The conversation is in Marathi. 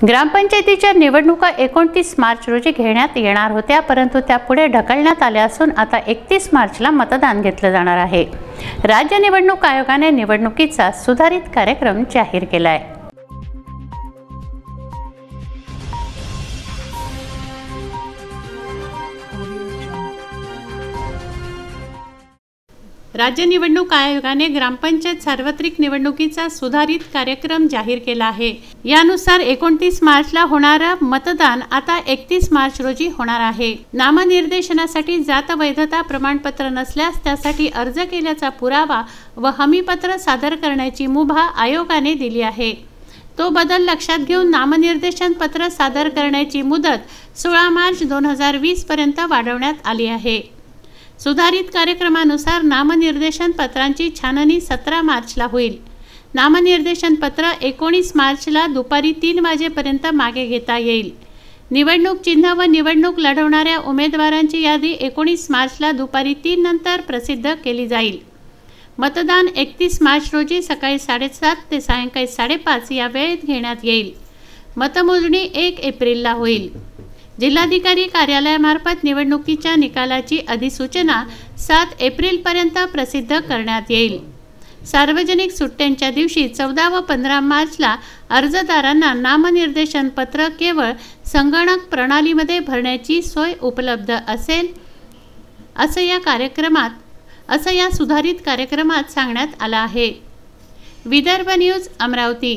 ग्रामपंचायतीच्या निवडणुका 29 मार्च रोजी घेण्यात येणार होत्या, परंतु त्या पुढे ढकलण्यात आल्या असून आता 31 मार्चला मतदान घेतलं जाणार आहे। राज्य निवडणूक आयोगाने निवडणुकीचा सुधारित कार्यक्रम जाहीर केला आहे। राज्य निवडणूक आयोगाने ग्रामपंचायत सार्वत्रिक निवडणुकीचा सुधारित कार्यक्रम जाहीर केला आहे। यानुसार 29 मार्चला होणारा मतदान आता 31 मार्च रोजी होणार आहे। नामनिर्देशनासाठी जात वैधता प्रमाणपत्र नसल्यास त्यासाठी अर्ज केल्याचा पुरावा व हमीपत्र सादर करण्याची मुभा आयोगाने दिली आहे। तो बदल लक्षात घेऊन नामनिर्देशन पत्र सादर करण्याची मुदत 16 मार्च 2020 पर्यंत वाढवण्यात आली आहे। सुधारित कार्यक्रमानुसार नामनिर्देशन पत्रांची छाननी 17 मार्चला होईल। नामनिर्देशन पत्र 19 मार्चला दुपारी 3 वाजेपर्यंत मागे घेता येईल। निवडणूक चिन्ह व निवडणूक लढवणाऱ्या उमेदवारांची यादी 19 मार्चला दुपारी 3 नंतर प्रसिद्ध केली जाईल। मतदान 31 मार्च रोजी सकाळी 7:30 ते सायंकाळी 5:30 या वेळेत घेण्यात येईल। मतमोजणी 1 एप्रिलला होईल। जिल्हाधिकारी कार्यालयामार्फत निवडणुकीच्या निकालाची अधिसूचना 7 एप्रिलपर्यंत प्रसिद्ध करण्यात येईल। सार्वजनिक सुट्ट्यांच्या दिवशी 14 व 15 मार्चला अर्जदारांना नामनिर्देशन पत्र केवळ संगणक प्रणालीमध्ये भरण्याची सोय उपलब्ध असेल असं या सुधारित कार्यक्रमात सांगण्यात आलं आहे। विदर्भ न्यूज, अमरावती।